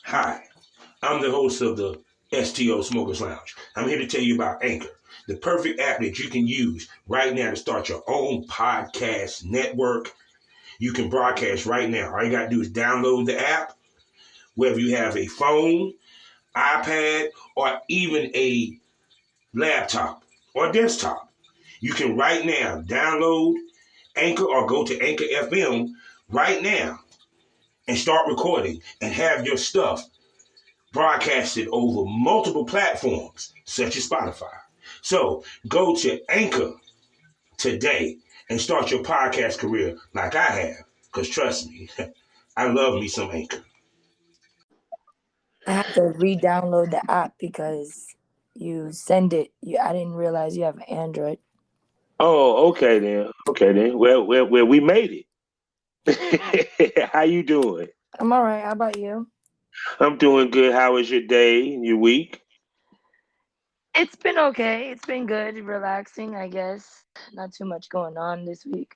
Hi, I'm the host of the STO Smokers Lounge. I'm here to tell you about Anchor, the perfect app that you can use right now to start your own podcast network. You can broadcast right now. All you got to do is download the app, whether you have a phone, iPad, or even a laptop or desktop. You can right now download Anchor or go to Anchor FM right now and start recording and have your stuff broadcasted over multiple platforms such as Spotify. So go to Anchor today and start your podcast career like I have. Because trust me, I love me some Anchor. I had to re-download the app because you send it. I didn't realize you have Android. Oh, okay then. Okay then. Well, we made it. How you doing? I'm all right. How about you? I'm doing good. How was your day and your week? It's been okay. It's been good. Relaxing, I guess. Not too much going on this week.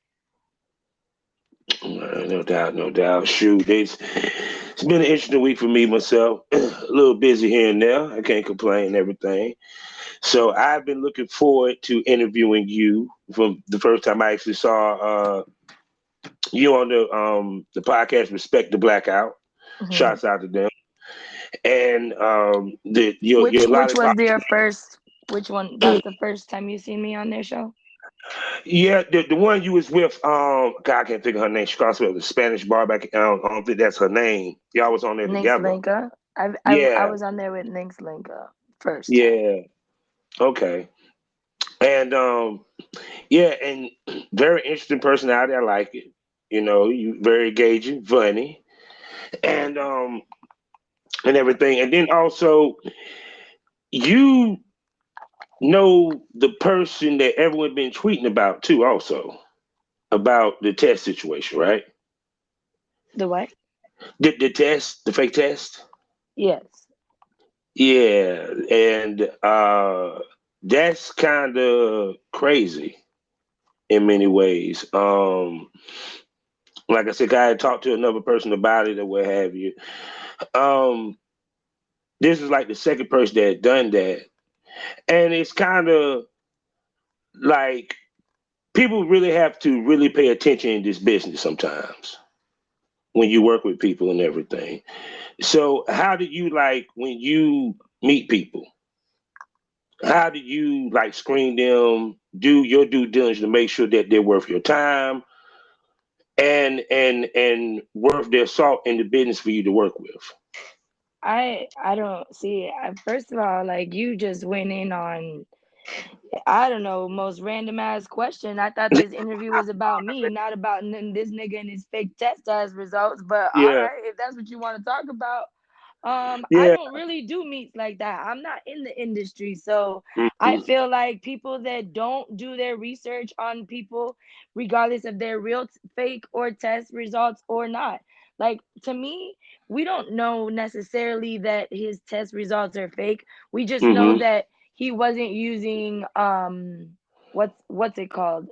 No doubt, no doubt. Shoot, it's been an interesting week for me myself. A little busy here and there. I can't complain and everything. So I've been looking forward to interviewing you from the first time I actually saw you on the podcast Respect the Blackout. Mm-hmm. Shouts out to them. And your a lot Which of was their first? Which one? That's the first time you seen me on their show. yeah, the one you was with, God, I can't think of her name. She calls herself the Spanish bar back. I don't think that's her name. Y'all was on there Nix together. Linka. I Yeah, was on there with Nix Linka first time. yeah, okay. And yeah, and very interesting personality. I like it. You know, you very engaging, funny, and and everything. And then also, you know the person that everyone been tweeting about too. Also about the test situation, right? The what? The test, the fake test. Yes. Yeah, and that's kind of crazy in many ways. Like I said, I had talked to another person about it or what have you. Um, this is like the second person that had done that, and it's kind of like people really have to really pay attention in this business sometimes when you work with people and everything. So, how do you like when you meet people? How do you like screen them, do your due diligence to make sure that they're worth your time and worth their salt in the business for you to work with? I don't see. First of all, like you just went in on I don't know, most random ass question. I thought this interview was about me, not about this nigga and his fake test ass results. But all Yeah, right, if that's what you want to talk about, I yeah. don't really do meets like that. I'm not in the industry, so I Mhm. feel like people that don't do their research on people, regardless of their real fake or test results or not. Like to me, we don't know necessarily that his test results are fake. We just know Mhm. that he wasn't using what's it called,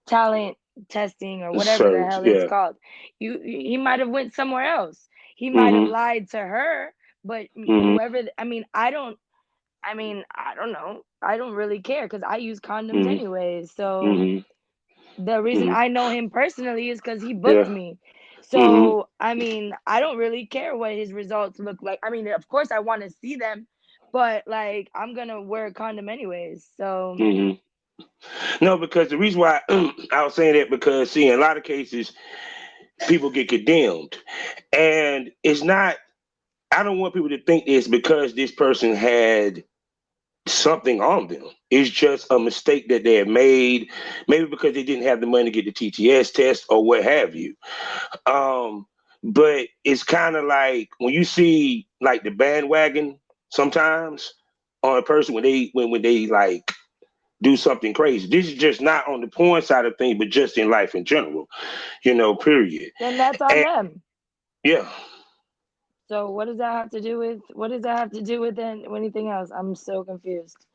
talent testing or whatever the Search. hell it's Yeah. called. He might have went somewhere else. He might have Mhm. lied to her, but Mhm. whoever, I don't know. I don't really care because I use condoms Mhm. anyways. So Mhm. the reason Mhm. I know him personally is because he booked Yeah. me. Mhm. So I don't really care what his results look like. Of course I want to see them, but like I'm gonna wear a condom anyways. So Mhm. No, because the reason why I was saying that because see, in a lot of cases, people get condemned, and it's not. I don't want people to think it's because this person had something on them. It's just a mistake that they had made, maybe because they didn't have the money to get the TTS test or what have you. Um, but it's kind of like when you see like the bandwagon sometimes on a person when they like do something crazy. This is just not on the porn side of things, but just in life in general, period. then that's on And them. yeah. So what does that have to do with anything else? I'm so confused.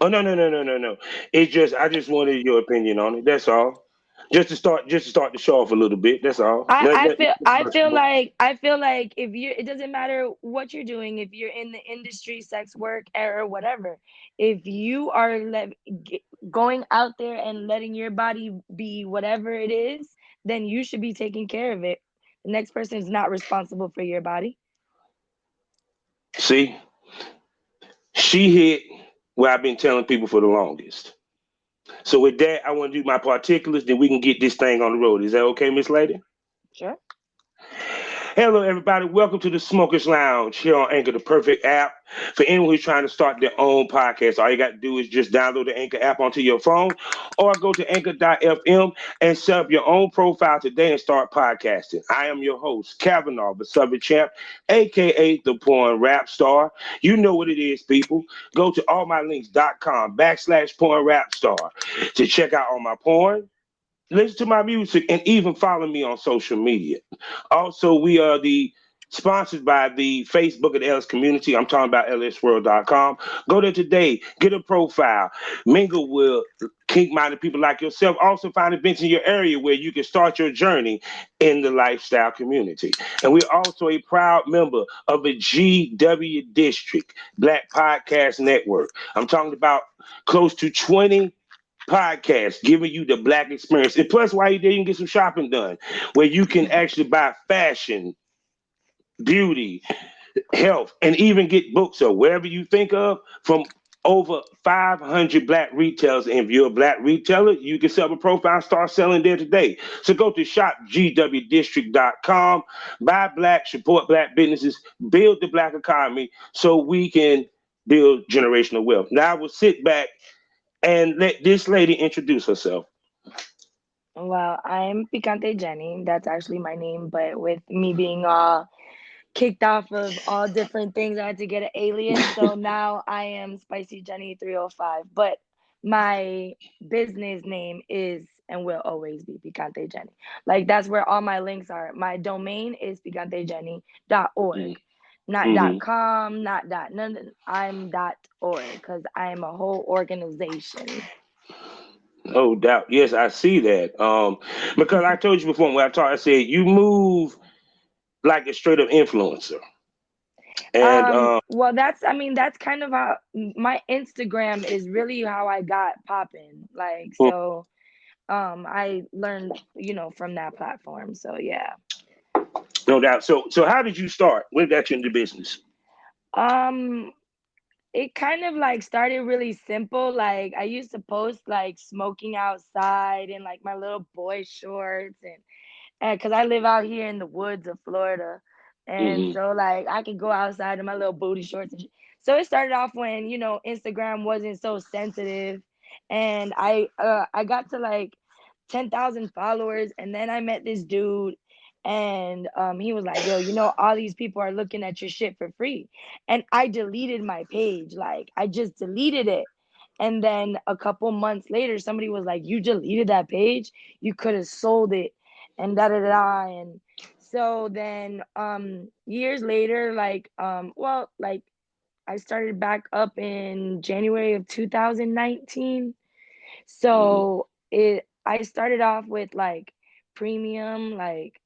Oh no, no, no, no, no, no. It's just I just wanted your opinion on it. That's all. Just to start the show off a little bit. That's all. I feel like if you it doesn't matter what you're doing, if you're in the industry, sex work, or whatever, if you are going out there and letting your body be whatever it is, then you should be taking care of it. The next person is not responsible for your body. See, she hit where I've been telling people for the longest. So with that, I want to do my particulars, then we can get this thing on the road. Is that okay, Miss Lady? Sure. Hello, everybody. Welcome to the Smokers Lounge here on Anchor, the perfect app for anyone who's trying to start their own podcast. All you got to do is just download the Anchor app onto your phone or go to anchor.fm and set up your own profile today and start podcasting. I am your host, Kavanaugh, the Southern Champ, aka the Porn Rap Star. You know what it is, people. Go to allmylinks.com/porn rap star to check out all my porn, listen to my music, and even follow me on social media. Also, we are the sponsored by the Facebook and LS community. I'm talking about lsworld.com. Go there today, get a profile, mingle with kink-minded people like yourself. Also find events in your area where you can start your journey in the lifestyle community. And we're also a proud member of the GW District Black Podcast Network. I'm talking about close to 20 podcast giving you the black experience. And plus, while you're there, you can get some shopping done where you can actually buy fashion, beauty, health, and even get books or wherever you think of from over 500 black retailers. And if you're a black retailer, you can set up a profile and start selling there today. So go to shopgwdistrict.com, buy black, support black businesses, build the black economy so we can build generational wealth. Now I will sit back and let this lady introduce herself. Well, I'm Picante Jenny. That's actually my name, but with me being kicked off of all different things, I had to get an alias. So now I am Spicy Jenny 305. But my business name is and will always be Picante Jenny. Like that's where all my links are. My domain is picantejenny.org. Not Mm-hmm. .com, not none. I'm .org because I am a whole organization. No doubt. Yes, I see that. Because I told you before when I talked, I said you move like a straight up influencer. And Well, that's I mean that's kind of how my Instagram is really how I got popping. Like so, I learned from that platform. So yeah. no doubt. So how did you start? When got you into business? Um, it kind of like started really simple. Like I used to post like smoking outside in like my little boy shorts and because I live out here in the woods of Florida, and Mm-hmm. so like I could go outside in my little booty shorts. So it started off when Instagram wasn't so sensitive, and I got to like 10,000 followers, and then I met this dude, and he was like, "Yo, all these people are looking at your shit for free," and I deleted my page. Like I just deleted it. And then a couple months later, somebody was like, "You deleted that page? You could have sold it." And da da da. And so then years later, like well, like I started back up in January of 2019. Mm-hmm. So I started off with like premium, like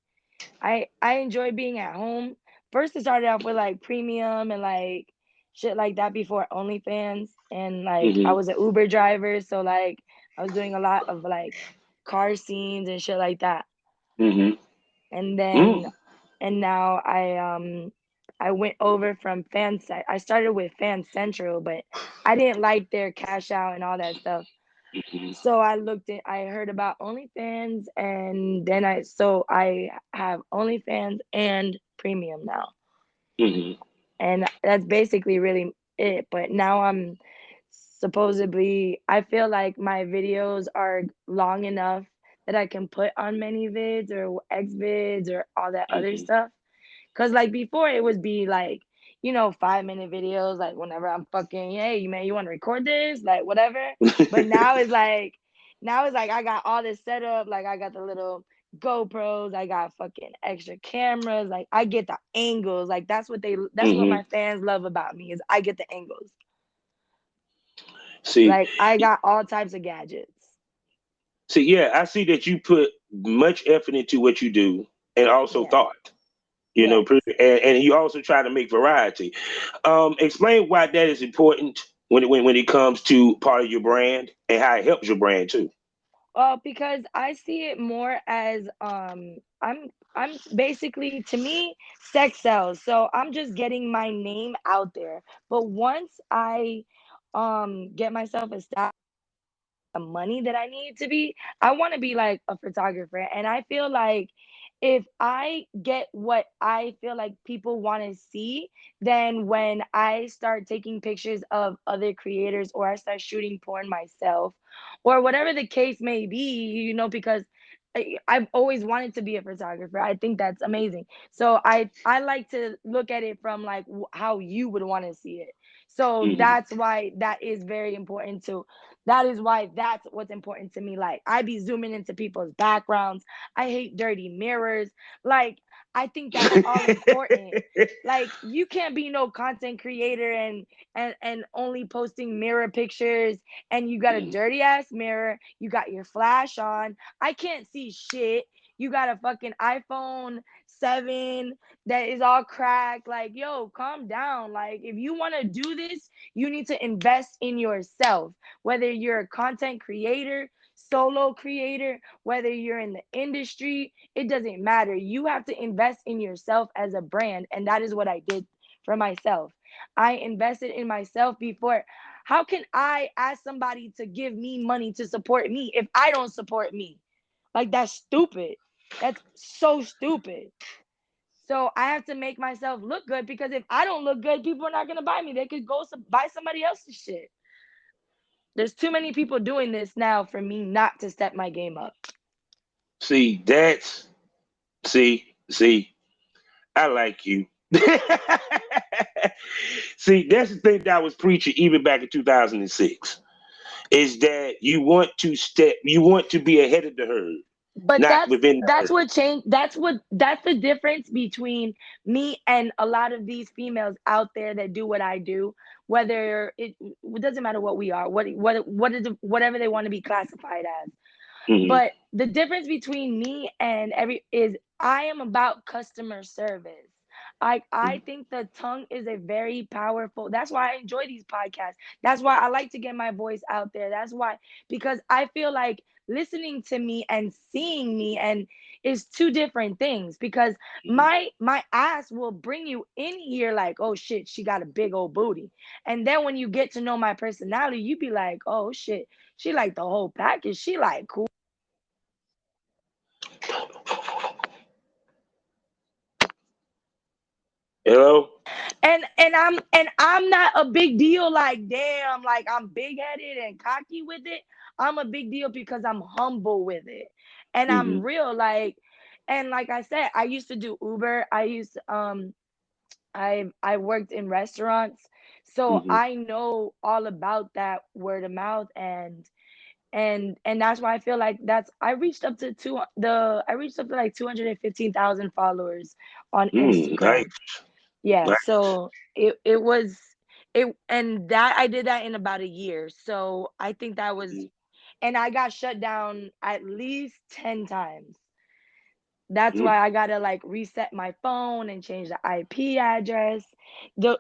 I enjoy being at home. First, I started off with like premium and like shit like that before OnlyFans, and like I Mm-hmm. was an Uber driver, so like I was doing a lot of like car scenes and shit like that. Mm-hmm. And then and now I went over from I started with Fan Central, but I didn't like their cash out and all that stuff. Mm-hmm. So I heard about OnlyFans, and then I have OnlyFans and premium now. Mm-hmm. And that's basically really it. But now I feel like my videos are long enough that I can put on many vids or X vids or all that other Mm-hmm. stuff. Cause like before it would be like, 5-minute videos, like whenever I'm fucking, hey man, you want to record this? Like whatever. But now it's like I got all this set up, like I got the little GoPros, I got fucking extra cameras, like I get the angles. Like that's what Mm-hmm. my fans love about me is I get the angles. See, Like I got all types of gadgets. See, yeah, I see that you put much effort into what you do and also Yes. thought. Yes. And you also try to make variety. Explain why that is important when it comes to part of your brand and how it helps your brand too. Because I see it more as basically, to me, sex sells. So I'm just getting my name out there. But once I get myself established, the money that I need to be, I want to be like a photographer. And I feel like if I get what I feel like people want to see, then when I start taking pictures of other creators or I start shooting porn myself or whatever the case may be, because I've always wanted to be a photographer. I think that's amazing. So I like to look at it from like how you would want to see it. So Hmm. that's why that is very important too. That is why that's what's important to me. Like I be zooming into people's backgrounds. I hate dirty mirrors. Like I think that's all important. Like you can't be no content creator and only posting mirror pictures and you got a dirty ass mirror, you got your flash on. I can't see shit. You got a fucking iPhone 7 that is all cracked. Like, yo, calm down. Like if you want to do this, you need to invest in yourself, whether you're a content creator, solo creator, whether you're in the industry, it doesn't matter. You have to invest in yourself as a brand. And that is what I did for myself. I invested in myself before. How can I ask somebody to give me money to support me if I don't support me? Like, that's stupid. That's so stupid. So I have to make myself look good because if I don't look good, people are not going to buy me. They could go buy somebody else's shit. There's too many people doing this now for me not to step my game up. See, see, I like you. See, that's the thing that I was preaching even back in 2006. Is that you want to be ahead of the herd, But not that's within the that's herd. what changed. That's the difference between me and a lot of these females out there that do what I do. Whether it doesn't matter what we are, what is whatever they want to be classified as. Hmm. But the difference between me and every is I am about customer service. I think the tongue is a very powerful. That's why I enjoy these podcasts. That's why I like to get my voice out there. That's why, because I feel like listening to me and seeing me and is two different things, because my ass will bring you in here like, oh shit, she got a big old booty. And then when you get to know my personality, you be like, oh shit, she like the whole package. She like cool. Hello. And I'm not a big deal, like damn, like I'm big headed and cocky with it. I'm a big deal because I'm humble with it. And I'm Hmm. real, like, and like I said, I used to do Uber. I worked in restaurants. So Hmm. I know all about that word of mouth, and that's why I feel like that's I reached up to like 215,000 followers on Instagram. Nice. Yeah, Nice. so it was it and that I did that in about a year. So I think that was, and I got shut down at least 10 times. That's Mm-hmm. why I gotta like reset my phone and change the IP address. The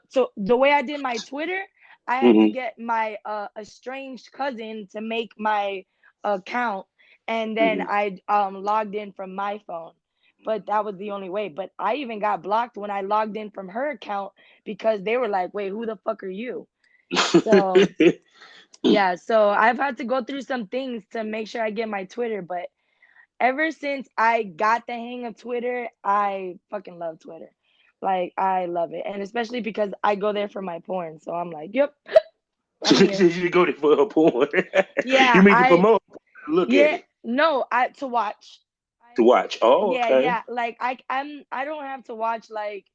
way I did my Twitter, I had to Hmm. get my estranged cousin to make my account, and then Hmm. I logged in from my phone. But that was the only way. But I even got blocked when I logged in from her account because they were like, "Wait, who the fuck are you?" So yeah, so I've had to go through some things to make sure I get my Twitter, but ever since I got the hang of Twitter, I fucking love Twitter. Like I love it. And especially because I go there for my porn. So I'm like, yep, I'm here. You go there for her porn. You Yeah, mean to promote? Look at yeah, it no, I to watch. to I watch. Oh, Yeah, okay. yeah. Like I don't have to watch like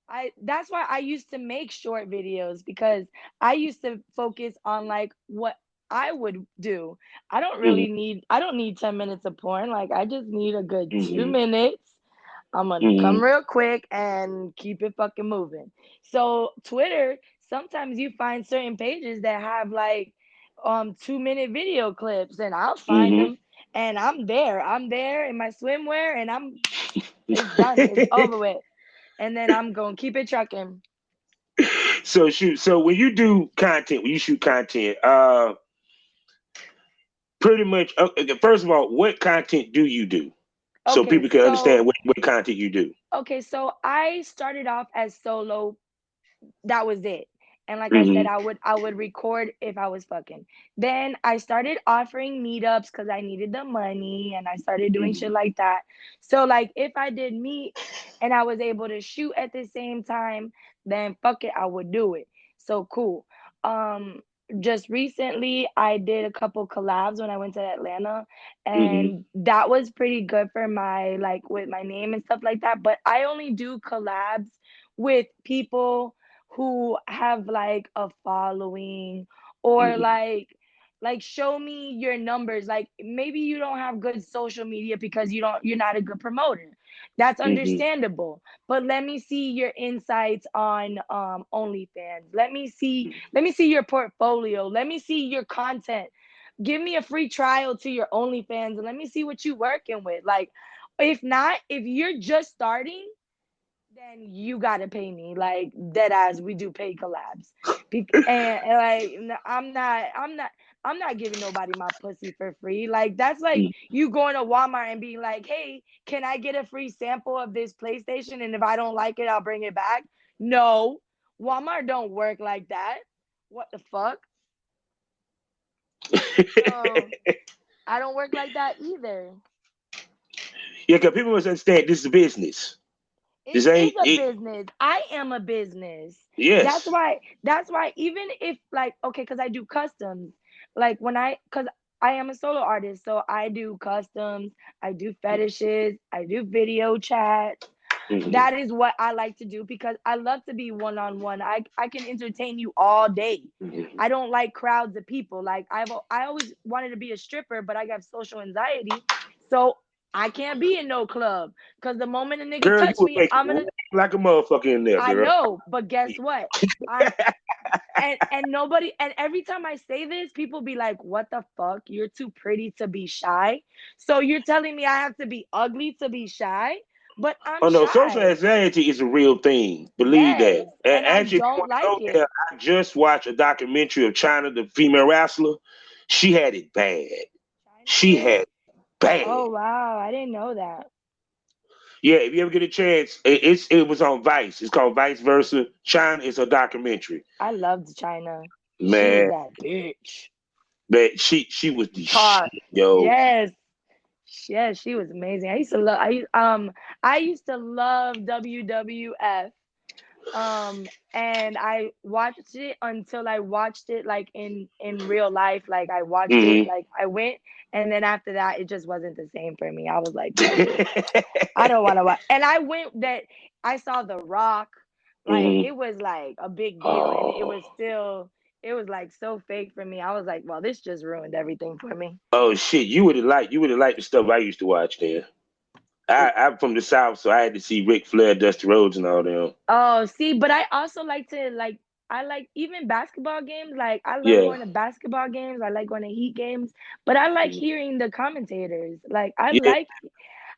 I that's why I used to make short videos, because I used to focus on like what I would do. Hmm. I don't need 10 minutes of porn. Like I just need a good two Hmm. minutes. I'm gonna come Hmm. real quick and keep it fucking moving. So Twitter, sometimes you find certain pages that have like 2-minute video clips, and I'll find Hmm. them and I'm there. I'm there in my swimwear, and it's done. It's over with. And then I'm gonna keep it trucking. So shoot. So when you do content, when you shoot content, pretty much. Okay, first of all, what content do you do? So Okay, people can understand so what content you do. I started off as solo. That was it. And like I said, Hmm. I would record if I was fucking. Then I started offering meetups because I needed the money, and I started doing shit Hmm. like that. So like if I did meet and I was able to shoot at the same time, then fuck it, I would do it. So cool. Um just recently I did a couple collabs when I went to Atlanta, Hmm. and that was pretty good for my like with my name and stuff like that. But I only do collabs with people who have like a following, or Hmm. like show me your numbers. Like maybe you don't have good social media because you're not a good promoter. That's Hmm. understandable. But let me see your insights on OnlyFans. Let me see your portfolio. Let me see your content. Give me a free trial to your OnlyFans and let me see what you working with. Like if not, if you're just starting, then you gotta pay me like dead ass. We do pay collabs, and like I'm not giving nobody my pussy for free. Like that's like you going to Walmart and being like, hey, can I get a free sample of this PlayStation? And if I don't like it, I'll bring it back. No, Walmart don't work like that. What the fuck? So I don't work like that either. Yeah, because people must understand this is a business. It This is ain't a it. business. I am a business. That's Yes. why that's why even if like okay, cuz I do customs. Like when I cuz I am a solo artist, so I do customs, I do fetishes, I do video chat. Hmm. That is what I like to do because I love to be one on one. I can entertain you all day. Hmm. I don't like crowds of people. Like I always wanted to be a stripper, but I got social anxiety, so I can't be in no club because the moment a nigga Girl, you touch would me, make it I'm rain gonna. like a motherfucker in there, I girl. know, but guess what? I'm and nobody and every time I say this, people be like, "What the fuck? You're too pretty to be shy." So you're telling me I have to be ugly to be shy? But I'm Oh no, social shy. anxiety is a real thing. Believe that. Yes, And and I actually, if you don't want to like know that, it. I just watched a documentary of China, the female wrestler. She had it bad. China She did? had bad. Oh wow, I didn't know that. Yeah, if you ever get a chance, it was on Vice. It's called Vice Versa. China is a documentary. I loved China. She was Man, that bitch. that she was the shit, Tar. yo. Yes. Yes, she was amazing. I used to love WWF. And I watched it until I watched it like in real life. Like I watched it, Hmm. like I went, and then after that, it just wasn't the same for me. I was like, fuck it, I don't want to watch. And I went that I saw The Rock, like Hmm. it was like a big deal, and it Oh, was still it was like so fake for me. I was like, well, this just ruined everything for me. oh shit! You would have liked the stuff I used to watch there. I'm from the South, so I had to see Ric Flair, Dusty Rhodes, and all them. Oh, see, but I also like to like I like even basketball games. Like I love Yeah. going to basketball games. I like going to Heat games, but I like Mhm. hearing the commentators. Like Yeah.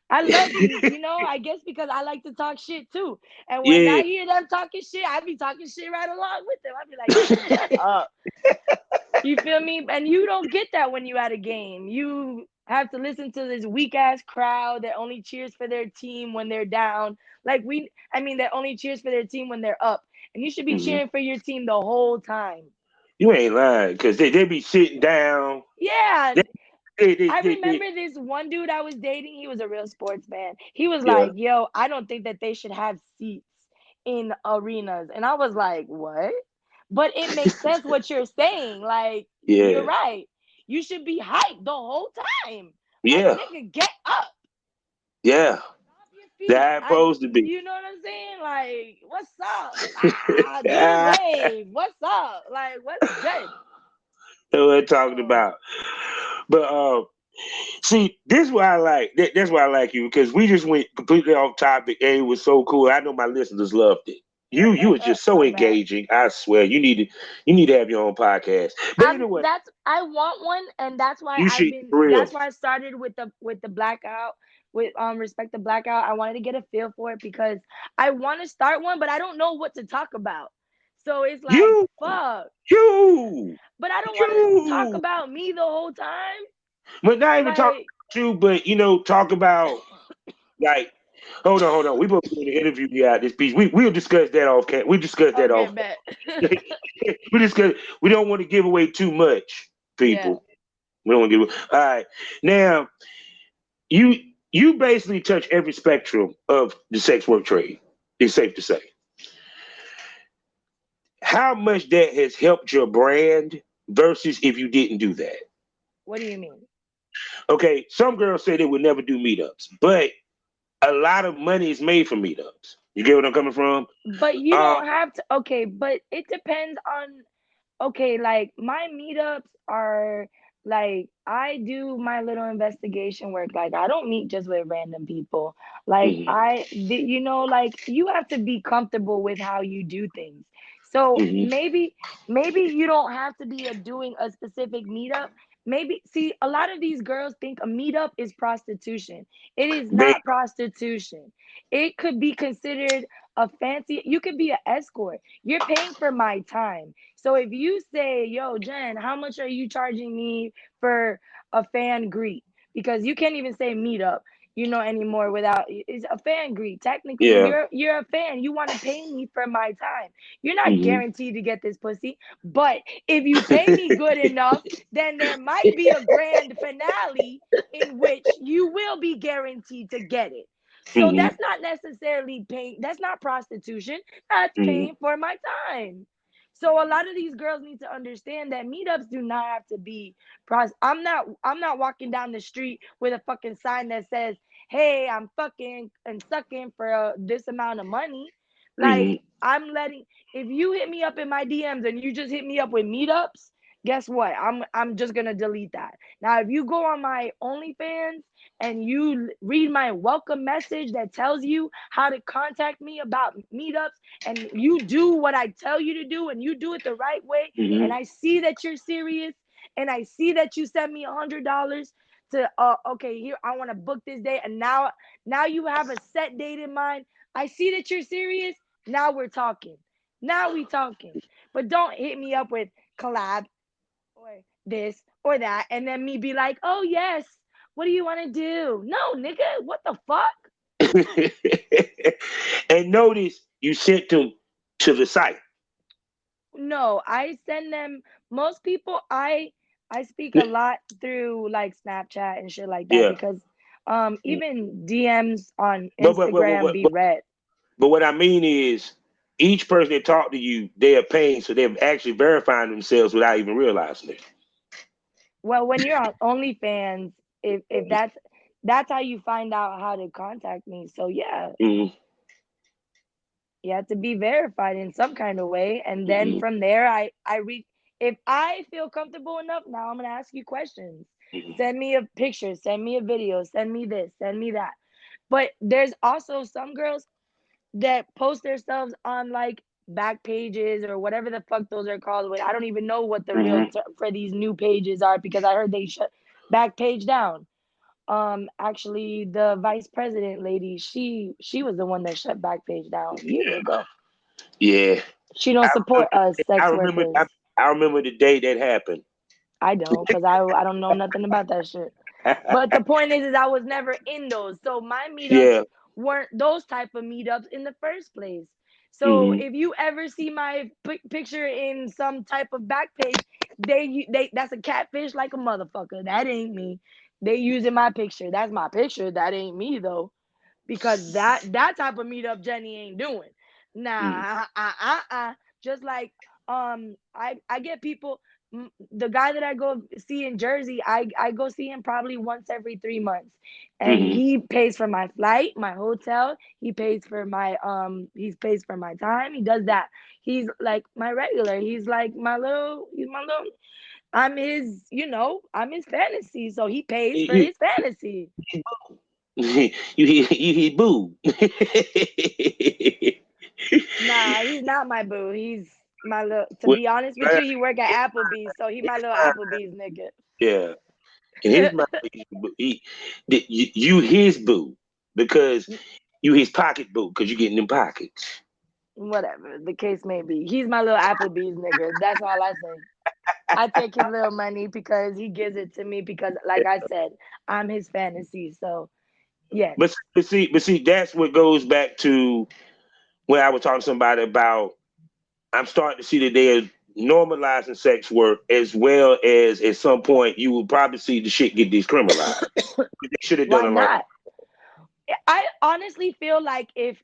I love you know, I guess because I like to talk shit too. And when Yeah. I hear them talking shit, I be talking shit right along with them. I be like, nigga, shut up. You feel me? And you don't get that when you at a game. You have to listen to this weak ass crowd that only cheers for their team when they're down. I mean, that only cheers for their team when they're up. And you should be Mhm. cheering for your team the whole time. You ain't lying, because they be sitting down. Yeah, They, I remember this one dude I was dating. He was a real sports fan. He was yeah. like, "Yo, I don't think that they should have seats in arenas." And I was like, "What?" But it makes sense what you're saying. Like, you're Yeah. right. You should be hyped the whole time. Like, Yeah. nigga, get up, Yeah. stomp your feet. That supposed to be. You know what I'm saying? Like, what's up? Ah, do the That's wave. What's up? Like, what's good? what I'm talking Oh, about. But see, this is why I like that's why I like you, because we just went completely off topic and it was so cool. I know my listeners loved it. You are just so My bad. engaging. I swear, you need to have your own podcast. But anyway, I want one, and that's why you should for real. that's why I started with the blackout, with respect to blackout. I wanted to get a feel for it because I want to start one, but I don't know what to talk about. So it's like You, fuck. you, But I don't want to talk you. about me the whole time. But not even talk Like about you, but talk about like. Hold on. We both doing the interview out this piece. We'll discuss that off. We discuss that okay, off. bet. we discuss. We don't want to give away too much, Yeah. people. We don't want to give. All right, now you you basically touch every spectrum of the sex work trade. It's safe to say. How much that has helped your brand versus if you didn't do that. What do you mean? Okay, some girls say they would never do meetups, but a lot of money is made from meetups. You get what I'm coming from? But you Uh, don't have to. Okay, but it depends on. Okay, like my meetups are like I do my little investigation work. Like I don't meet just with random people. Like mhm, like you have to be comfortable with how you do things. So mhm, maybe you don't have to be doing a specific meetup. Maybe see a lot of these girls think a meetup is prostitution. It is ba- not prostitution. It could be considered a fancy. You could be an escort. You're paying for my time. So if you say, yo, Jen, how much are you charging me for a fan greet? Because you can't even say meetup, anymore without it's a fan greet. Technically, yeah. you're a fan. You want to pay me for my time. You're not Mhm. guaranteed to get this pussy. But if you pay me good enough, then there might be a grand finale in which you will be guaranteed to get it. So Mhm, that's not necessarily paying, that's not prostitution. That's mhm, paying for my time. So a lot of these girls need to understand that meetups do not have to be I'm not walking down the street with a fucking sign that says, "Hey, I'm fucking and sucking for this amount of money." Like mhm, I'm letting if you hit me up in my DMs and you just hit me up with meetups, guess what? I'm just going to delete that. Now, if you go on my OnlyFans and you read my welcome message that tells you how to contact me about meetups, and you do what I tell you to do and you do it the right way, and mhm, I see that you're serious, and I see that you sent me $100 to okay, here I want to book this day, and now you have a set date in mind. I see that you're serious. Now we're talking. Now we talking. But don't hit me up with collab or this or that, and then me be like, oh yes, what do you want to do? No, nigga, what the fuck? and notice you sent them to the site. No, I send them. Most people, I speak a lot through like Snapchat and shit like that Yeah. because even DMs on But but, but, but, Instagram but, be but read. but what I mean is each person that talk to you, they are paying, so they're actually verifying themselves without even realizing it. Well, when you're on OnlyFans, if that's how you find out how to contact me. So yeah, Mm-hmm. you have to be verified in some kind of way, and then Mm-hmm. from there, I read. If I feel comfortable enough, now I'm gonna ask you questions. Send me a picture, send me a video, send me this, send me that. But there's also some girls that post themselves on like back pages or whatever the fuck those are called. I don't even know what the real Mm-hmm. term for these new pages are because I heard they shut back page down. Actually, the vice president lady, she was the one that shut back page down years ago. Yeah. She don't I support remember. us I sex remember. I, workers. I remember the day that happened. I don't, cause I don't know nothing about that shit. But the point is I was never in those. So my meetups Yeah. weren't those type of meetups in the first place. So Mm-hmm. if you ever see my picture in some type of back page, they that's a catfish like a motherfucker. That ain't me. They using my picture. That's my picture. That ain't me though, because that type of meetup Jenny ain't doing. Nah, just like I get people. The guy that I go see in Jersey, I go see him probably once every 3 months, and Mm-hmm. he pays for my flight, my hotel. He pays for my time. He does that. He's like my regular. He's my little. I'm his fantasy. So he pays for You, his fantasy. you, you, boo. Nah, he's not my boo. He's my little. To Well, be honest with you, he work at Applebee's, so he my little Applebee's yeah. In his nigga. mind, you his boo because you his pocket boo because you getting them pockets. Whatever the case may be, he's my little Applebee's nigga. That's all I say. I take his little money because he gives it to me because, like I said, I'm his fantasy. So yes, But see, that's what goes back to when I was talking to somebody about. I'm starting to see that they're normalizing sex work as well as at some point you will probably see the shit get decriminalized. They should have done why a lot. not? I honestly feel like if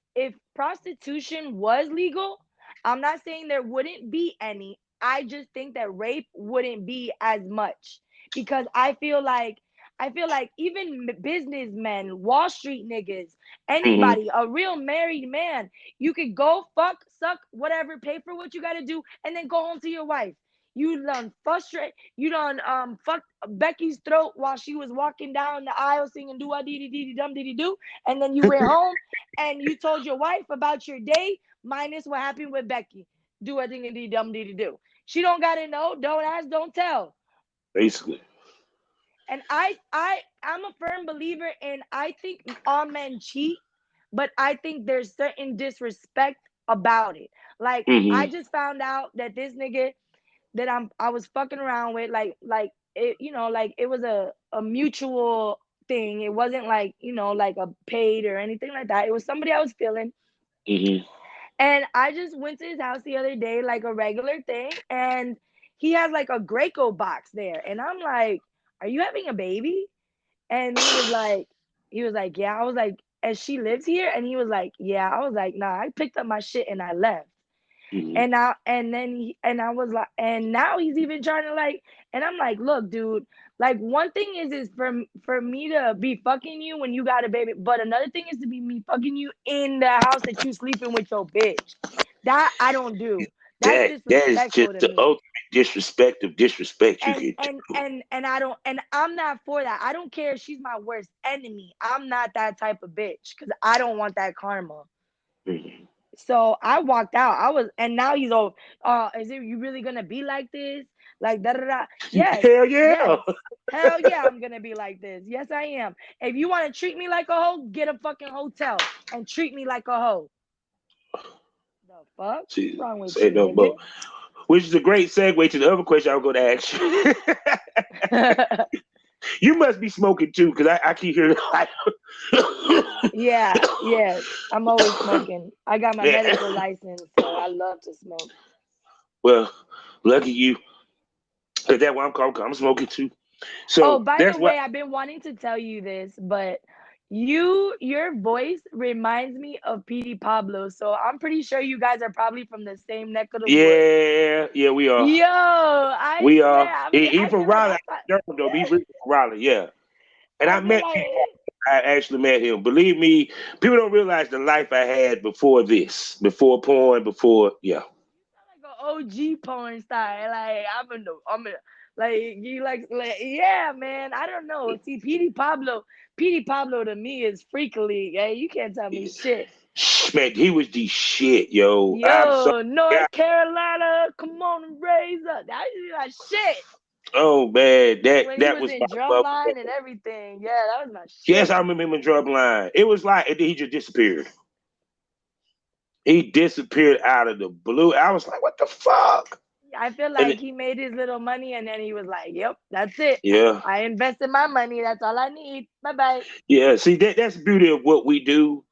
prostitution was legal, I'm not saying there wouldn't be any. I just think that rape wouldn't be as much because I feel like even businessmen, Wall Street niggas, Hmm. anybody, a real married man, you could go fuck, suck, whatever, pay for what you got to do, and then go home to your wife. You done frustrate. You done fuck Becky's throat while she was walking down the aisle singing do a dee dee dee dum dee dee do, and then you went home and you told your wife about your day minus what happened with Becky. Do a ding dee dum dee dee do. She don't gotta know. Don't ask. Don't tell. Basically. And I'm a firm believer in I think all men cheat, but I think there's certain disrespect about it. Like I Hmm. just found out that this nigga that I was fucking around with, like it, like it was a mutual thing. It wasn't like, like a paid or anything like that. It was somebody I was feeling. Hmm. And I just went to his house the other day, like a regular thing, and he has like a Graco box there. And I'm like, "Are you having a baby?" And he was like, "Yeah." I was like, "And she lives here?" And he was like, "Yeah." I was like, "Nah, I picked up my shit and I left." Hmm. And I was like, and now he's even trying to like, and I'm like, look, dude, like one thing is for me to be fucking you when you got a baby, but another thing is to be me fucking you in the house that you sleeping with your bitch. That I don't do. That's That is just disrespectful to the me. ultimate disrespect of disrespect you And could and do. and I don't, and I'm not for that. I don't care if she's my worst enemy. I'm not that type of bitch because I don't want that karma. Mhm. So I walked out. And now he's all, is it you really gonna be like this? Like da da da. Yes, Hell yeah. yes. Hell yeah, I'm gonna be like this. Yes, I am. If you want to treat me like a hoe, get a fucking hotel and treat me like a hoe. The fuck? What's See, wrong with say you, no nigga? more. Which is a great segue to the other question I was going to ask you. You must be smoking too, because I keep hearing like, Yeah, yes. I'm always smoking. I got my yeah. medical license, so I love to smoke. Well, lucky you, because that's why I'm smoking too. Oh, So by the that's what. way, I've been wanting to tell you this, but your voice reminds me of Petey Pablo. So I'm pretty sure you guys are probably from the same neck of the woods. Yeah, yeah, we are. Yo, I We swear, are. He I from feel like Raleigh. Durham, though. He really from Raleigh, yeah. And I I feel met like him. I actually met him. Believe me, people don't realize the life I had before this, before porn, before yeah. you sound like an OG porn star. Like like you like yeah, man. I don't know. See, Petey Pablo to me is freakily. Yeah, you can't tell me shit. Man, he was the shit, yo. I'm so Yo, yeah. North Carolina, come on and raise up. That is my shit. Oh man, that When he that was was in my love. Drumline and everything. Yeah, that was my Yes, shit. I remember him in Drumline. It was like and then he just disappeared. He disappeared out of the blue. I was like, what the fuck? I feel And like he made his little money and then he was like, yep, that's it. yeah, I invested my money. That's all I need. Bye bye. yeah. See, that's the beauty of what we do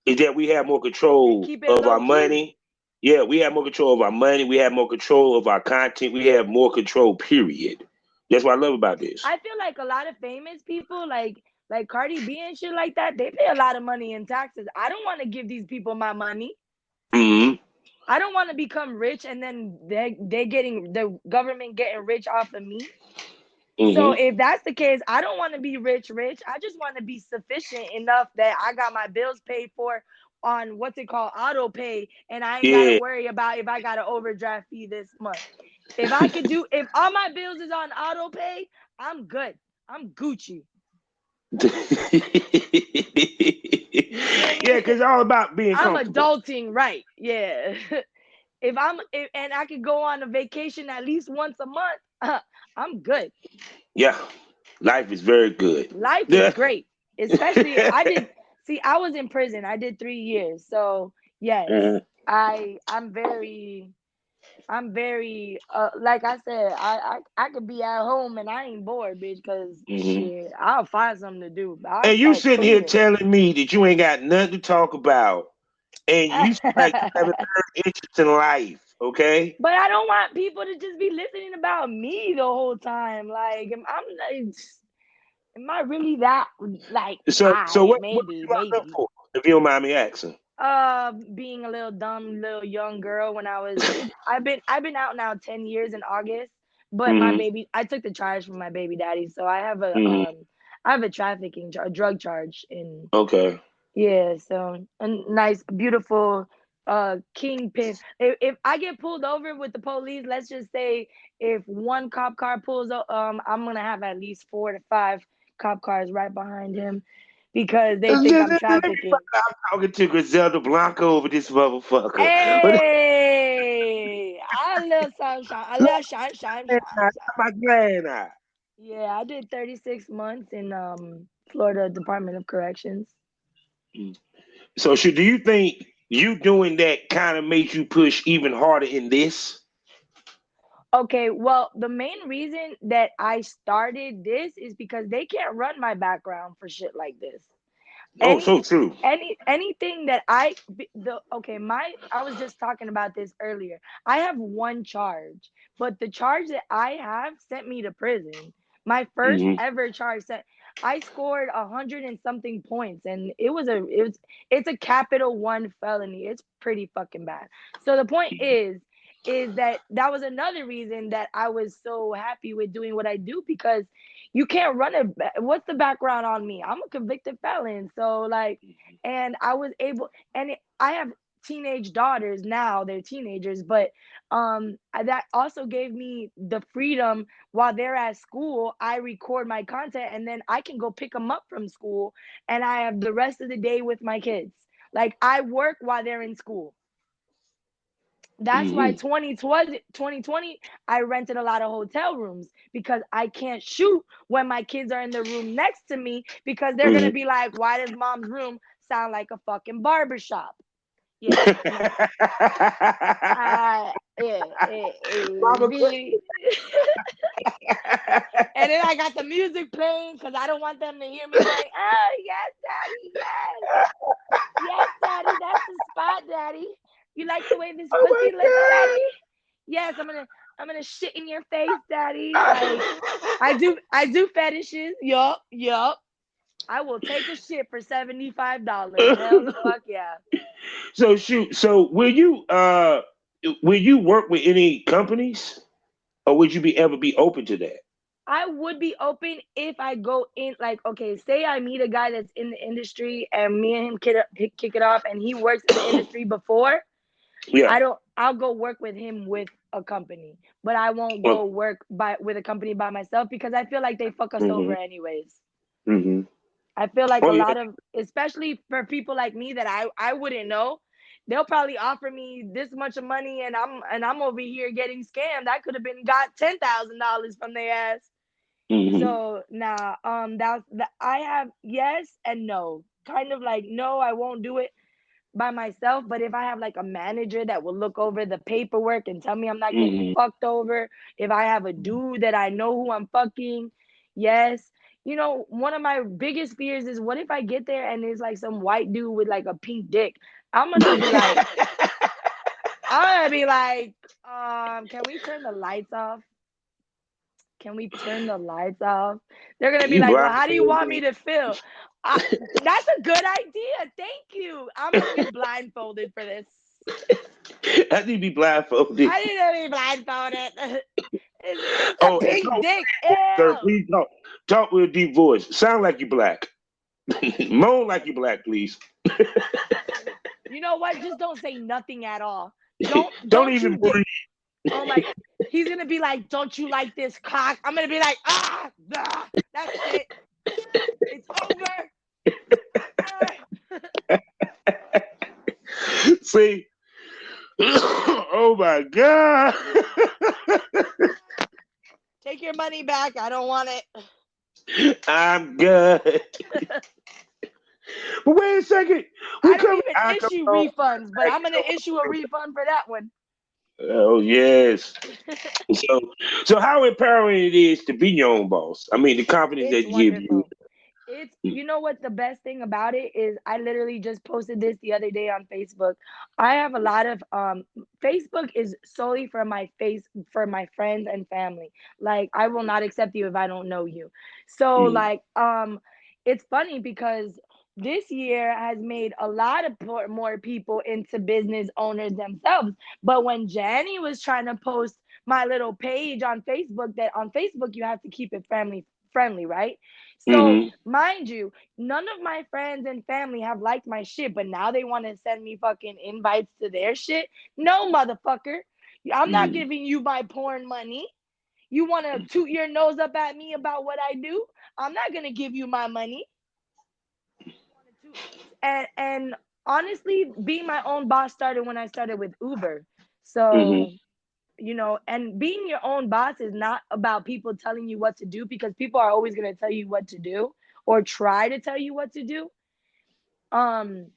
is that we have more And control keep it of our low key. money. Yeah, we have more control of our money. We have more control of our content. We have more control. Period. That's what I love about this. I feel like a lot of famous people, like Cardi B and shit like that, they pay a lot of money in taxes. I don't want to give these people my money. Hmm. I don't want to become rich and then they getting the government getting rich off of me. So Hmm. if that's the case, I don't want to be rich, rich. I just want to be sufficient enough that I got my bills paid for on what's it called, auto pay, and I ain't gotta Yeah. worry about if I got an overdraft fee this month. If all my bills is on auto pay, I'm good. I'm Gucci. You feel Yeah, me? because it's all about being I'm comfortable. adulting, right? Yeah. And I could go on a vacation at least once a month, I'm good. Yeah, life is very good. Life is Yeah. great. Especially I was in prison. I did 3 years. So yes, Mhm, I'm very like I said, I could be at home and I ain't bored, bitch, because mhm. shit, I'll find something to do. I'll And you start sitting here cleaning. telling me that you ain't got nothing to talk about, and you seem like you have a very interesting life. Okay. But I don't want people to just be listening about me the whole time. Like, I'm like, am I really that like So what are maybe, you locked up maybe. for? If you don't mind me asking. Being a little dumb, little young girl when I was I've been out now 10 years in August, but my Hmm. baby I took the charge from my baby daddy, so Hmm. I have a a drug charge in. Okay. Yeah, so a nice, beautiful kingpin. If I get pulled over with the police, let's just say if one cop car I'm gonna have at least 4 to 5 cop cars right behind him because they think I'm Let me trafficking. I'm talking to Griselda Blanco over this motherfucker. But Hey, a little sunshine, a little shine. my grand eye. Yeah, I did 36 months in Florida Department of Corrections. So do you think you doing that kind of makes you push even harder in this? Okay, well, the main reason that I started this is because they can't run my background for shit like this. Oh, any so true. anything that the okay, my I was just talking about this earlier. I have one charge, but the charge that I have sent me to prison. My first Hmm. ever charge sent I scored 100 and something points, and it's a capital one felony. It's pretty fucking bad. So the point is that was another reason that I was so happy with doing what I do, because you can't run it. What's the background on me? I'm a convicted felon. So like, and I was able, I have teenage daughters now. They're teenagers, but that also gave me the freedom while they're at school. I record my content and then I can go pick them up from school, and I have the rest of the day with my kids. Like I work while they're in school. That's why Hmm. 2020 I rented a lot of hotel rooms, because I can't shoot when my kids are in the room next to me, because they're going to Hmm. be like, why does mom's room sound like a fucking barbershop? Yeah, no. Yeah, Mama Craig. be and then I got the music playing because I don't want them to hear me going, oh yes daddy, yes daddy, that's the spot, daddy. You like the way this Oh pussy looks, my daddy? Yes, I'm gonna shit in your face, daddy. Like I do fetishes. Yup. I will take a shit for $75. Hell the God. fuck yeah. So shoot. So will you work with any companies, or would you be ever be open to that? I would be open if I go in, like, okay, say I meet a guy that's in the industry and me and him kick it off and he works in the industry before. Yeah. I'll go work with him with a company, but I won't Well, go work with a company by myself, because I feel like they fuck us over hmm. anyways. Hmm. I feel like Oh a yeah. lot of, especially for people like me that I wouldn't know, they'll probably offer me this much of money and I'm over here getting scammed. I could have been got $10,000 from their ass. Hmm. So now, I have yes and no. Kind of like no, I won't do it by myself. But if I have like a manager that will look over the paperwork and tell me I'm not getting Hmm. fucked over, if I have a dude that I know who I'm fucking, yes. One of my biggest fears is, what if I get there and it's like some white dude with like a pink dick? I'm gonna be like, I'm gonna be like, can we turn the lights off? Can we turn the lights off? They're gonna be You like, well, how do you want me blindfolded. to feel? I, that's a good idea. Thank you. I'm gonna be blindfolded for this. I need to be blindfolded. I need to be blindfolded. It's a Oh, and pink talk, dick. sir. Ew. Please talk. Talk with a deep voice. Sound like you black. Moan like you black, please. You know what? Just don't say nothing at all. Don't Don't even you get. Oh breathe. my. He's gonna be like, don't you like this cock? I'm gonna be like, that's it. It's over. Ah. See, oh my God. Take your money back. I don't want it. I'm good. But wait a second. We I don't covered even issue alcohol. refunds, but I'm gonna issue a refund for that one. Oh yes. So so how empowering it is to be your own boss. I mean the confidence It's that give you. wonderful. It's, you know what, the best thing about it is I literally just posted this the other day on Facebook. I have a lot of Facebook is solely for my friends and family. Like, I will not accept you if I don't know you. So Mm, like it's funny because this year has made a lot of more people into business owners themselves. But when Jenny was trying to post my little page on Facebook, that on Facebook you have to keep it family friendly, right? So, mm-hmm, mind you, none of my friends and family have liked my shit, but now they want to send me fucking invites to their shit. No, motherfucker. I'm not mm-hmm, giving you my porn money. You want to toot your nose up at me about what I do? I'm not going to give you my money. And honestly, being my own boss started when I started with Uber. mm-hmm, So, and being your own boss is not about people telling you what to do, because people are always going to tell you what to do or try to tell you what to do. Um,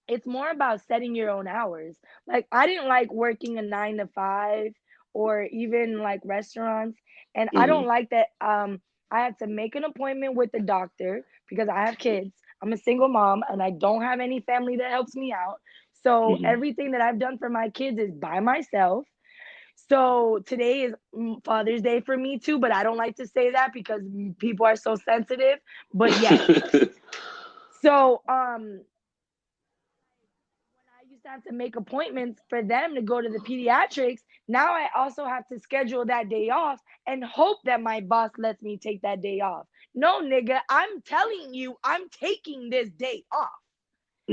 it's more about setting your own hours. Like, I didn't like working a 9 to 5 or even like restaurants. And I mm-hmm, don't like that. I have to make an appointment with the doctor because I have kids. I'm a single mom and I don't have any family that helps me out. So mm-hmm. everything that I've done for my kids is by myself. So today is Father's Day for me too, but I don't like to say that because people are so sensitive. But yes. So when I used to have to make appointments for them to go to the pediatrics, now I also have to schedule that day off and hope that my boss lets me take that day off. No, nigga, I'm telling you, I'm taking this day off.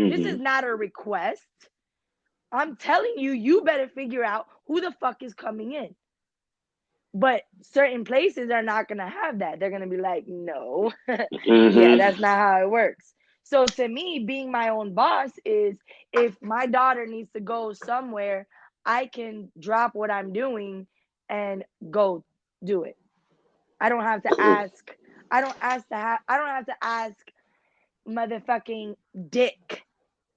This is Mm-hmm. not a request. I'm telling you, you better figure out who the fuck is coming in. But certain places are not going to have that. They're going to be like, no, yeah, Mm-hmm. that's not how it works. So to me, being my own boss is, if my daughter needs to go somewhere, I can drop what I'm doing and go do it. I don't have to Cool. ask. I don't have to ask motherfucking Dick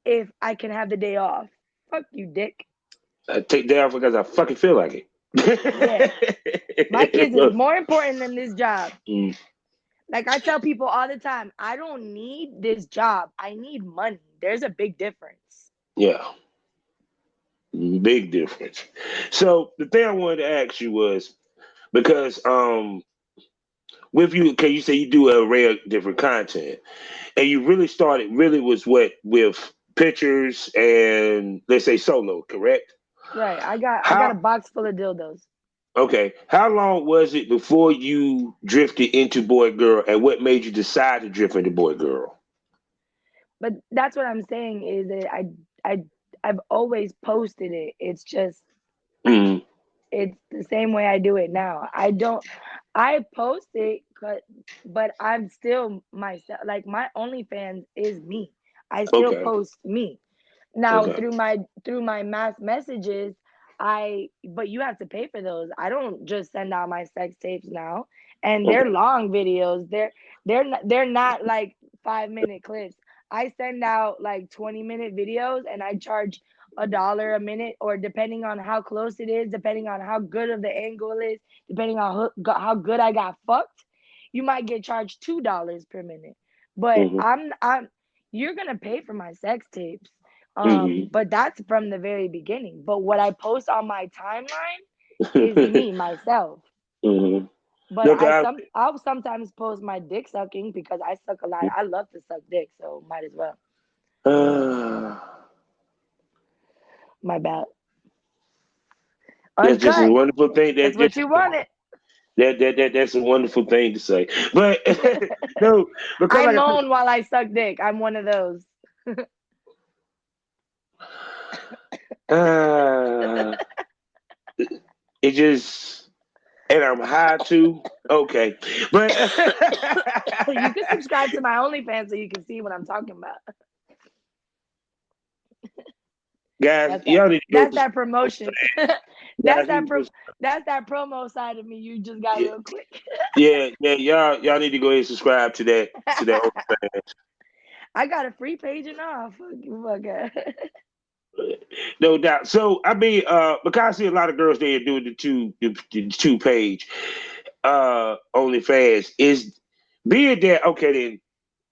if I can have the day off. Fuck you, Dick. I take that off because I fucking feel like Yeah. My it. kids is more important than this job. Mm, Like I tell people all the time, I don't need this job. I need money. There's a big difference. yeah, big difference. So the thing I wanted to ask you was because with you, okay, you say you do an array of different content, and you really started really was what with pictures and let's say solo, correct? Right. I got How a box full of dildos. okay? How long was it before you drifted into boy girl, and what made you decide to drift into boy girl? But that's what I'm saying is that I I've always posted it. It's just Mm, it's the same way I do it now. I post it, but I'm still myself. Like, my OnlyFans is me. I still okay, post me. Now okay, through my mass messages, but you have to pay for those. I don't just send out my sex tapes now, and they're okay. long videos. They're not like 5 minute clips. I send out like 20-minute videos, and I charge $1 a minute, or depending on how close it is, depending on how good of the angle is, depending on how good I got fucked, you might get charged $2 per minute. But Mm-hmm, I'm you're gonna pay for my sex tapes. mm-hmm. But that's from the very beginning. But what I post on my timeline is me, myself. Mm-hmm. But No, 'cause I'll sometimes post my dick sucking because I suck a lot. I love to suck dick, so might as well. My bad. that's just a Uncut. wonderful thing. That's what you wanted. That's a wonderful thing to say. But no, because I like I moan while I suck dick. I'm one of those. said, it just and I'm high too. Okay, but You can subscribe to my OnlyFans so you can see what I'm talking about. Guys, That's that. y'all need to go That's subscribe. that promotion. Guys that's need that to go. that's that promo side of me you just got Yeah, real quick. yeah. Y'all need to go ahead and subscribe to that OnlyFans. I got a free page and all. Fuck it. No doubt. So I mean, because I see a lot of girls there doing the two page OnlyFans is being that okay then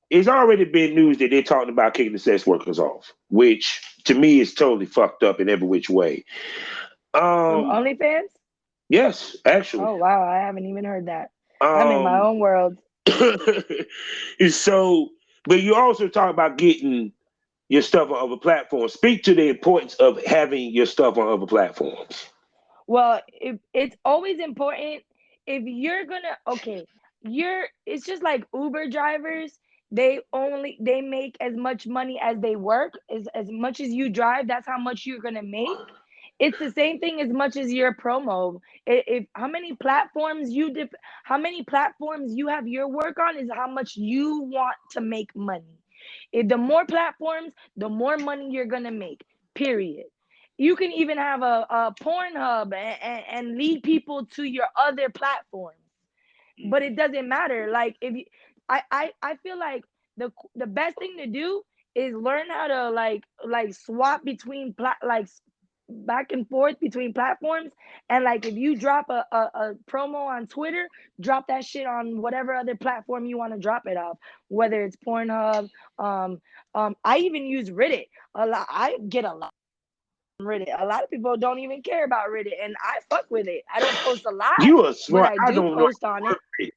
it's already been news that they're talking about kicking the sex workers off, which to me is totally fucked up in every which way. From Um, OnlyFans? yes, actually. Oh wow, I haven't even heard that. I'm in my Um, own world. so, but you also talk about getting your stuff on other platforms. Speak to the importance of having your stuff on other platforms. Well, it's always important if you're gonna okay, it's just like Uber drivers, they make as much money as they work, as much as you drive, that's how much you're gonna make. It's the same thing as much as your promo. If how many platforms how many platforms you have your work on is how much you want to make money. If the more platforms, the more money you're gonna make. Period. You can even have a Pornhub and lead people to your other platforms, but it doesn't matter. Like if you, I feel like the best thing to do is learn how to like swap between back and forth between platforms. And like if you drop a promo on Twitter, drop that shit on whatever other platform you want to drop it off, whether it's Pornhub. um I even use Reddit a lot. I get a lot on Reddit. A lot of people don't even care about Reddit, and I fuck with it. I don't post a lot, You are but smart. I I do don't know post how to on work it. it.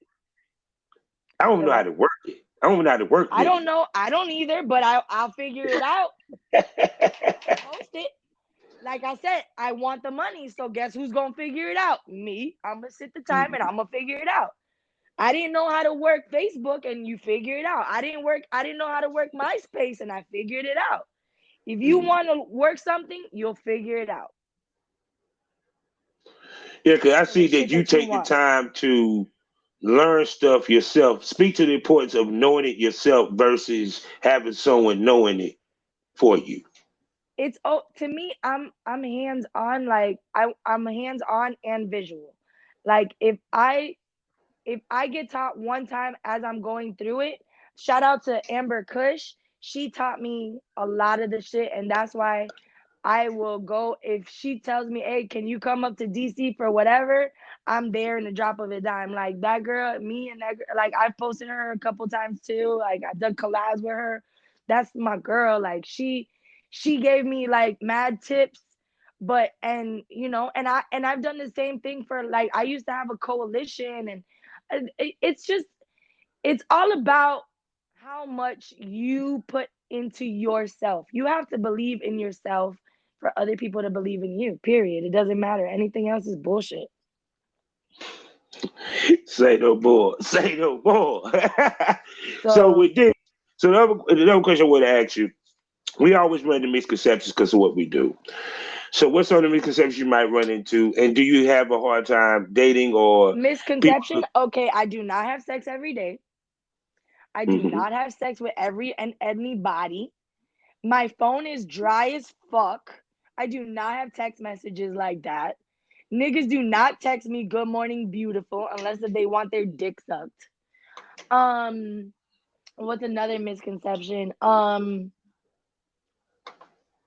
I don't Say know how what? to work it. I don't know how to work I don't Reddit. know. I don't either, but I'll figure it out. Post it. Like I said, I want the money. So guess who's gonna figure it out? Me. I'm gonna sit the time and I'm gonna figure it out. I didn't know how to work Facebook and you figure it out. I didn't know how to work MySpace and I figured it out. If you want to work something, you'll figure it out. Yeah, because I For the see that shit you that you take the want. time to learn stuff yourself. Speak to the importance of knowing it yourself versus having someone knowing it for you. It's to me, I'm hands on. Like I'm hands on and visual. Like if I get taught one time as I'm going through it, shout out to Amber Kush. She taught me a lot of the shit, and that's why I will go. If she tells me, "Hey, can you come up to DC for whatever?" I'm there in the drop of a dime. Like that girl, me and that girl, like I've posted her a couple times too. Like I've done collabs with her. That's my girl. Like she gave me like mad tips. But and you know, and I've done the same thing for like I used to have a coalition, and it's just it's all about how much you put into yourself. You have to believe in yourself for other people to believe in you. Period. It doesn't matter. Anything else is bullshit. Say no more. Say no more. So So with this, so the other question I want to ask you, we always run into misconceptions because of what we do. So what's some of the misconceptions you might run into, and do you have a hard time dating or people? misconception. Okay, I do not have sex every day. I do Mhm. not have sex with every and anybody. My phone is dry as fuck. I do not have text messages like that. Niggas do not text me good morning beautiful unless if they want their dick sucked. Um, what's another misconception?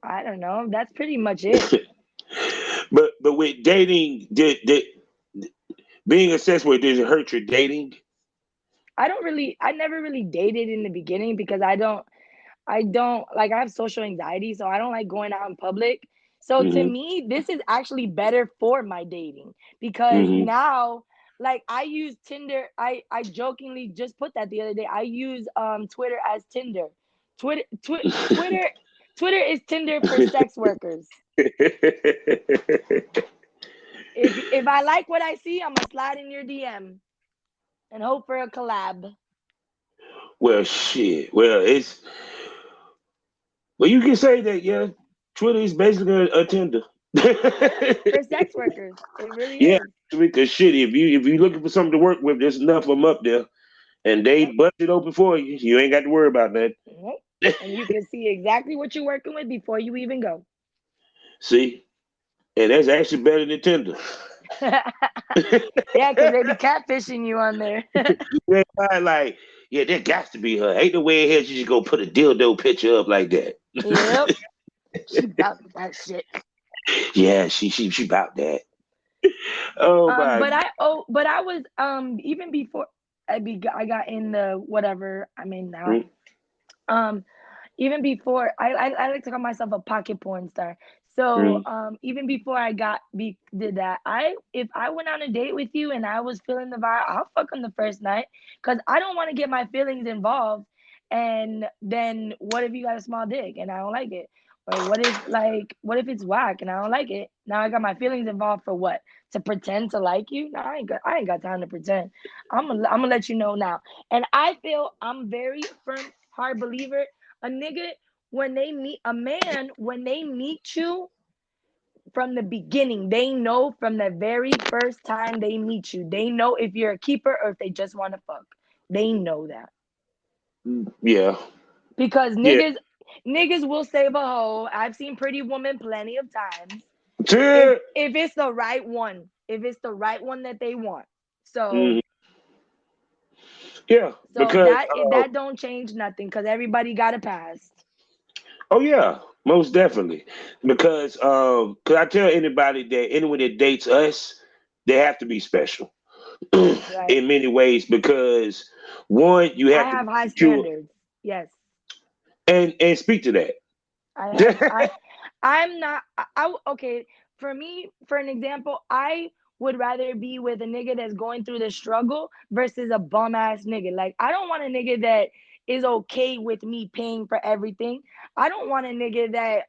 I don't know. That's pretty much it. But with dating, did being a sex worker does it hurt your dating? I never really dated in the beginning because I don't like I have social anxiety, so I don't like going out in public. So to Hmm. me, this is actually better for my dating because Hmm. now like I use Tinder. I jokingly just put that the other day. I use Twitter as Tinder. Twitter Twitter Twitter is Tinder for sex workers. If I like what I see, I'm gonna slide in your DM and hope for a collab Well, shit. Well, you can say that. Yeah, Twitter is basically a Tinder. for sex workers. It really Yeah, is. because shit, if you looking for something to work with, there's enough of them up there, and they Yep. bust it open for you. You ain't got to worry about that. Yep. And you can see exactly what you're working with before you even go. See, and that's actually better than Tinder. Yeah, because they be catfishing you on there. Yeah, like, yeah, that got to be her. Ain't no way in hell she just go put a dildo picture up like that. Yep. She about that shit. Yeah, she about that. Oh my. But I was even before I got in the whatever I'm in now. Mm, Um, even before I like to call myself a pocket porn star. So mm, even before I did that, I if I went on a date with you and I was feeling the vibe, I'll fuck on the first night because I don't want to get my feelings involved. And then what if you got a small dick and I don't like it? Or what if it's whack and I don't like it? Now I got my feelings involved for what? To pretend to like you? No, I ain't got time to pretend. I'm gonna let you know now. And I feel I'm very firm, hard believer. A nigga when they meet you from the beginning, they know from the very first time they meet you. They know if you're a keeper or if they just want to fuck. They know that yeah, because yeah. niggas will save a hoe. I've seen Pretty Woman plenty of times. Sure. If it's the right one, if it's the right one that they want. So Mhm. Yeah, so because that don't change nothing because everybody got a past. oh yeah, most definitely. Because I tell anybody that anyone that dates us, they have to be special Right. in many ways because one, you I have to be have high secure standards. Yes. and speak to that. I have I'm not okay, for me, for an example, I would rather be with a nigga that's going through the struggle versus a bum ass nigga. Like I don't want a nigga that is okay with me paying for everything. I don't want a nigga that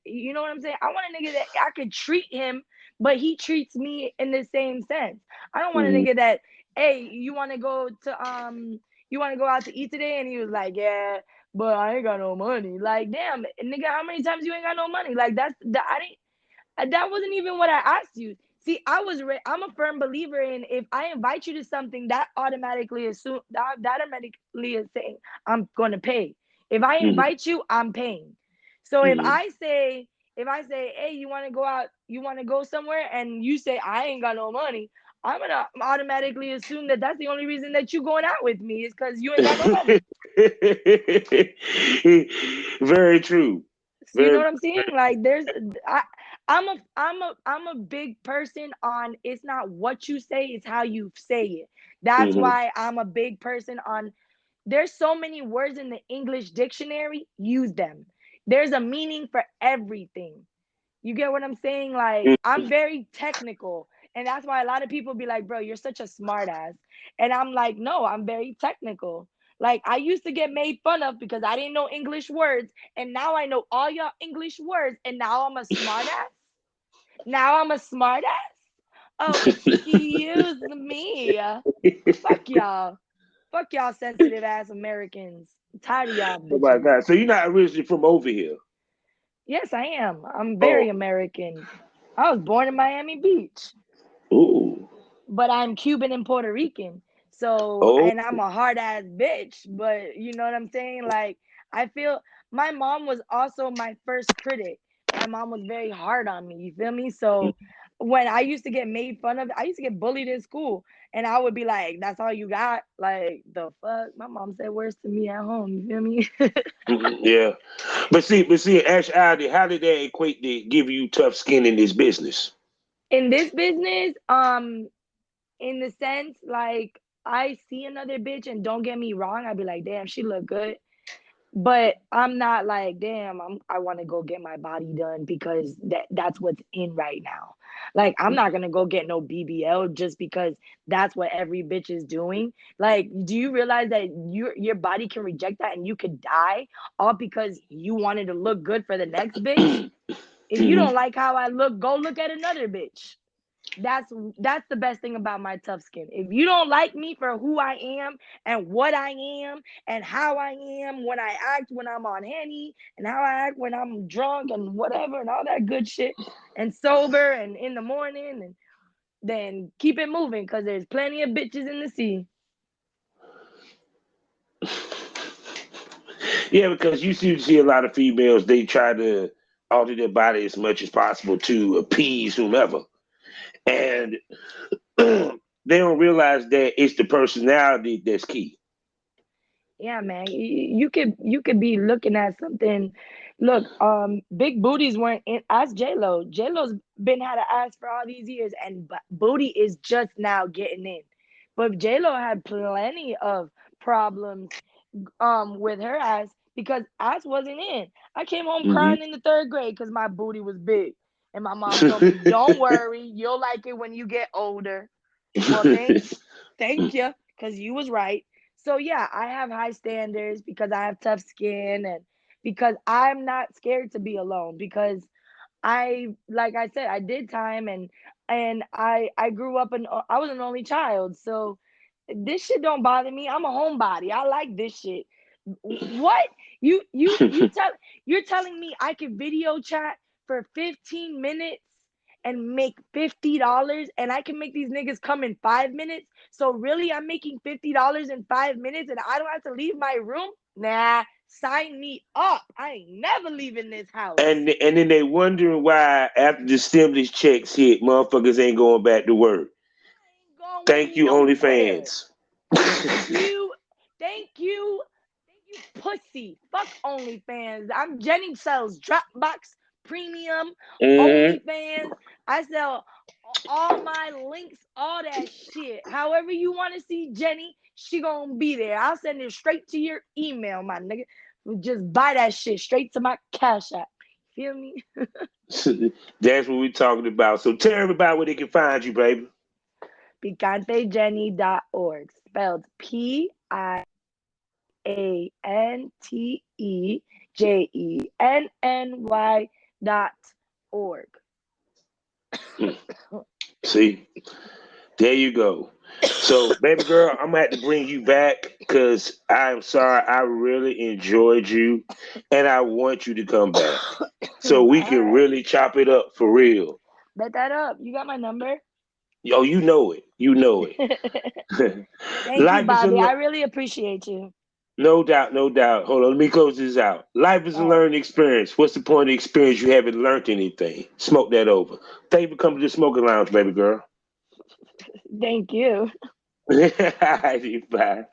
you know what I'm saying? I want a nigga that I could treat him, but he treats me in the same sense. I don't want a Mhm. nigga that, hey, you want to go out to eat today? And he was like, yeah, but I ain't got no money. Like, damn, nigga, how many times you ain't got no money? Like, I didn't. That wasn't even what I asked you. See, I'm a firm believer in if I invite you to something, that automatically is saying I'm going to pay. If I Mhm. invite you, I'm paying. So Mhm. if I say, hey, you want to go out, you want to go somewhere, and you say I ain't got no money, I'm gonna automatically assume that that's the only reason that you going out with me is because you ain't got no money. Very true. So you know Very. what I'm saying? Like I, I'm a big person on it's not what you say, it's how you say it. That's Mhm. why I'm a big person on there's so many words in the English dictionary, use them. There's a meaning for everything. You get what I'm saying? Like, I'm very technical. And that's why a lot of people be like, bro, you're such a smartass. And I'm like, no, I'm very technical. Like, I used to get made fun of because I didn't know English words. And now I know all your English words. And now I'm a smartass. Now I'm a smartass. Oh, excuse me. Fuck y'all. Fuck y'all sensitive ass Americans. I'm tired of y'all Oh my bitches. God! So you're not originally from over here? Yes, I am. I'm Oh, very American. I was born in Miami Beach, ooh, but I'm Cuban and Puerto Rican. So, oh. and I'm a hard ass bitch, but you know what I'm saying? Like, I feel my mom was also my first critic. My mom was very hard on me. You feel me? So, when I used to get made fun of, I used to get bullied in school, and I would be like, "That's all you got?" Like the fuck. My mom said worse to me at home. You feel me? Mhm. Yeah, but see, actuality, how did that equate to give you tough skin in this business? In this business, in the sense like I see another bitch and don't get me wrong, I'd be like, damn, she look good. But I'm not like, damn, I want to go get my body done because that's what's in right now. Like, I'm not gonna go get no BBL just because that's what every bitch is doing. Like, do you realize that your body can reject that and you could die all because you wanted to look good for the next bitch? If you Mhm. don't like how I look, go look at another bitch. That's the best thing about my tough skin. If you don't like me for who I am and what I am and how I am when I act when I'm on Henny and how I act when I'm drunk and whatever and all that good shit and sober and in the morning and then keep it moving because there's plenty of bitches in the sea. Yeah, because you see a lot of females. They try to. alter their body as much as possible to appease whomever. And they don't realize that it's the personality that's key. Yeah, man. You could be looking at something. Look, big booties weren't in. Ask J Lo. J Lo's been had an ass for all these years, and booty is just now getting in. But J Lo had plenty of problems with her ass because ass wasn't in. I came home Hmm. crying in the third grade because my booty was big, and my mom told me, "Don't worry, you'll like it when you get older." Well, thank you, because you was right. So yeah, I have high standards because I have tough skin and because I'm not scared to be alone because like I said, I did time and I grew up and I was an only child. So this shit don't bother me. I'm a homebody. I like this shit. What? You're telling me I can video chat for 15 minutes and make $50 and I can make these niggas come in 5 minutes? So really I'm making $50 in 5 minutes and I don't have to leave my room? Nah, sign me up. I ain't never leaving this house. And then they wondering why after the stimulus checks hit, motherfuckers ain't going back to work. I ain't Thank going you, nowhere. OnlyFans. Thank you. Thank you. Thank you, pussy. Fuck OnlyFans. I'm Jenny sells Dropbox Premium, Hmm. OnlyFans. I sell all my links, all that shit. However you want to see Jenny, she gonna be there. I'll send it straight to your email, my nigga. Just buy that shit straight to my cash app. Feel me? That's what we're talking about. So tell everybody where they can find you, baby. PicanteJenny.org. Spelled PianteJenny.org. Hmm. See, there you go. So, baby girl, I'm gonna have to bring you back because I'm sorry. I really enjoyed you, and I want you to come back so All we can right. really chop it up for real. Bet that up. You got my number? Yo, you know it. You know it. Thank you, Life is a Bobby. I really appreciate you. no doubt, no doubt. Hold on, let me close this out. Life is a All right. learning experience. What's the point of experience? You haven't learned anything. Smoke that over. Thank you for coming to the smoking lounge, baby girl. Thank you. Bye.